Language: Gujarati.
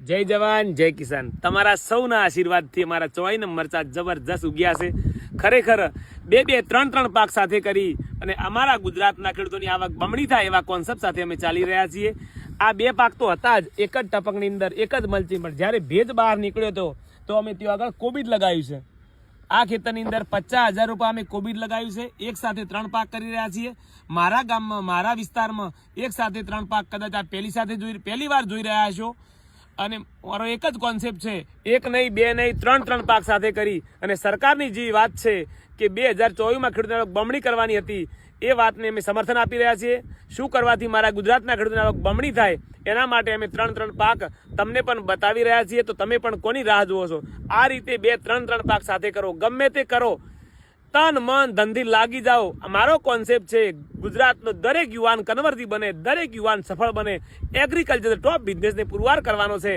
જય જવાન જય કિસાન। તમારા સૌના આશીર્વાદથી અમારા ચોવાઈના મરચા જબરજસ્ત ઉગ્યા છે। ખરેખર બે ત્રણ પાક સાથે કરી અને અમારા ગુજરાતના ખેડૂતોની આવક બમણી થાય એવા કોન્સેપ્ટ સાથે અમે ચાલી રહ્યા છીએ। આ બે પાક તો હતા જ એક જ ટપકની અંદર એક જ મલ્ચિંગ, પણ જ્યારે ભેજ બહાર નીકળ્યો તો અમે ત્યાં આગળ કોબીજ લગાવ્યું છે। આ ખેતરની અંદર 50,000 રૂપિયા અમે કોબીજ લગાવ્યું છે। એક સાથે 3 પાક કરી રહ્યા છીએ। મારા ગામમાં મારા વિસ્તારમાં એક સાથે 3 પાક કદાચ આ પહેલી વાર જોઈ રહ્યા છો। અને મારો એક જ કોન્સેપ્ટ છે, એક નહીં બે નહીં ત્રણ પાક સાથે કરી અને સરકારની જે વાત છે કે 2024માં ખેડૂતોની આવક બમણી કરવાની હતી એ વાતને અમે સમર્થન આપી રહ્યા છીએ। શું કરવાથી મારા ગુજરાતના ખેડૂતોની આવક બમણી થાય એના માટે અમે 3 પાક તમને પણ બતાવી રહ્યા છીએ। તો તમે પણ કોની રાહ જુઓ છો? આ રીતે 3 પાક સાથે કરો, ગમે તે કરો, તન મન ધનથી લાગી જાઓ। મારો કોન્સેપ્ટ છે ગુજરાતનો દરેક યુવાન કન્વર્જી બને, દરેક યુવાન સફળ બને, એગ્રીકલ્ચર ટોપ બિઝનેસને પુરવાર કરવાનો છે।